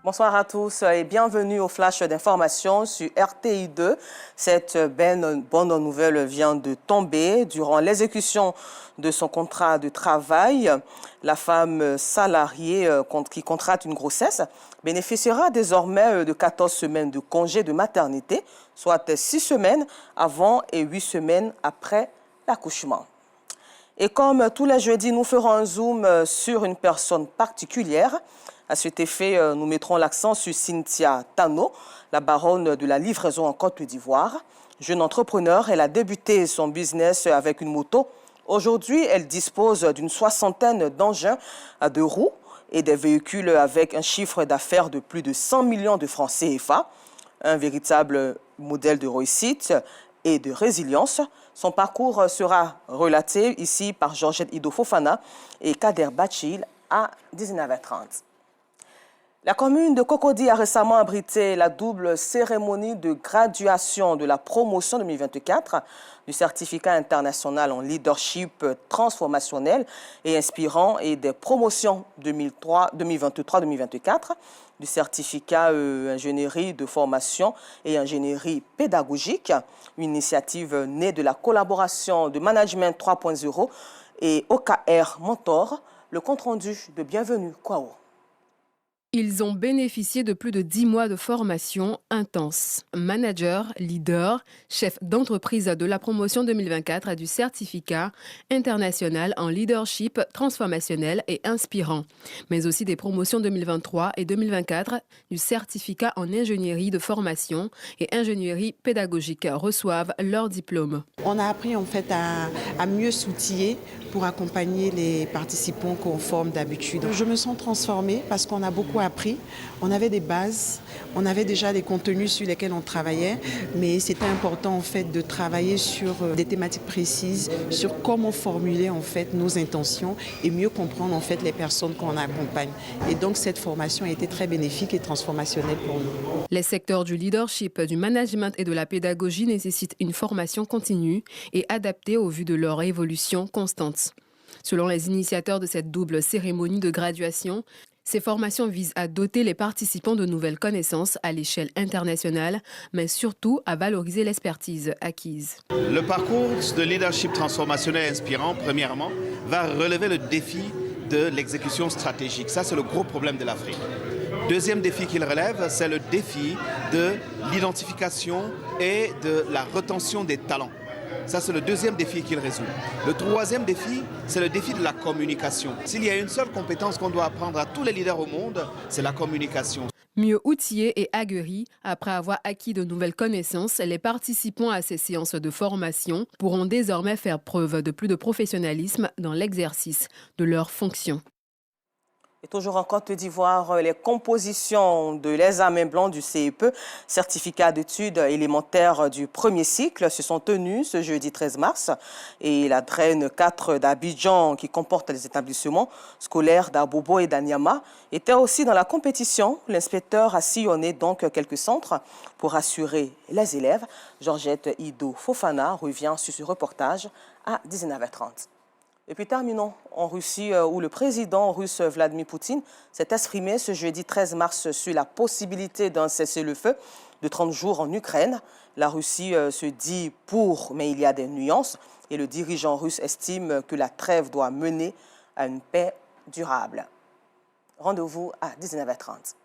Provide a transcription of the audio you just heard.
Bonsoir à tous et bienvenue au flash d'information sur RTI 2. Cette bonne nouvelle vient de tomber. Durant l'exécution de son contrat de travail, la femme salariée qui contracte une grossesse bénéficiera désormais de 14 semaines de congé de maternité, soit 6 semaines avant et 8 semaines après l'accouchement. Et comme tous les jeudis, nous ferons un zoom sur une personne particulière. À cet effet, nous mettrons l'accent sur Cynthia Tano, la baronne de la livraison en Côte d'Ivoire. Jeune entrepreneur, elle a débuté son business avec une moto. Aujourd'hui, elle dispose d'une soixantaine d'engins à 2 roues et des véhicules avec un chiffre d'affaires de plus de 100 millions de francs CFA. Un véritable modèle de réussite et de résilience. Son parcours sera relaté ici par Georgette Ido Fofana et Kader Bachil à 19h30. La commune de Cocody a récemment abrité la double cérémonie de graduation de la promotion 2024 du certificat international en leadership transformationnel et inspirant et des promotions 2023-2024 du certificat ingénierie de formation et ingénierie pédagogique, une initiative née de la collaboration de Management 3.0 et OKR Mentor, le compte-rendu de Bienvenue Kwao. Ils ont bénéficié de plus de 10 mois de formation intense. Manager, leader, chef d'entreprise de la promotion 2024 du certificat international en leadership transformationnel et inspirant, mais aussi des promotions 2023 et 2024 du certificat en ingénierie de formation et ingénierie pédagogique reçoivent leur diplôme. On a appris en fait à mieux s'outiller pour accompagner les participants qu'on forme d'habitude. Je me sens transformée parce qu'on a beaucoup appris. On avait des bases, on avait déjà des contenus sur lesquels on travaillait, mais c'était important en fait de travailler sur des thématiques précises, sur comment formuler en fait nos intentions et mieux comprendre en fait les personnes qu'on accompagne. Et donc cette formation a été très bénéfique et transformationnelle pour nous. Les secteurs du leadership, du management et de la pédagogie nécessitent une formation continue et adaptée au vu de leur évolution constante. Selon les initiateurs de cette double cérémonie de graduation, ces formations visent à doter les participants de nouvelles connaissances à l'échelle internationale, mais surtout à valoriser l'expertise acquise. Le parcours de leadership transformationnel inspirant, premièrement, va relever le défi de l'exécution stratégique. Ça, c'est le gros problème de l'Afrique. Deuxième défi qu'il relève, c'est le défi de l'identification et de la retention des talents. Ça, c'est le deuxième défi qu'il résout. Le troisième défi, c'est le défi de la communication. S'il y a une seule compétence qu'on doit apprendre à tous les leaders au monde, c'est la communication. Mieux outillés et aguerris, après avoir acquis de nouvelles connaissances, les participants à ces séances de formation pourront désormais faire preuve de plus de professionnalisme dans l'exercice de leurs fonctions. Et toujours en Côte d'Ivoire, les compositions de l'examen blanc du CEPE, certificat d'études élémentaires du premier cycle, se sont tenues ce jeudi 13 mars. Et la draine 4 d'Abidjan, qui comporte les établissements scolaires d'Abobo et d'Anyama, était aussi dans la compétition. L'inspecteur a sillonné donc quelques centres pour assurer les élèves. Georgette Ido Fofana revient sur ce reportage à 19h30. Et puis terminons en Russie où le président russe Vladimir Poutine s'est exprimé ce jeudi 13 mars sur la possibilité d'un cessez-le-feu de 30 jours en Ukraine. La Russie se dit pour, mais il y a des nuances et le dirigeant russe estime que la trêve doit mener à une paix durable. Rendez-vous à 19h30.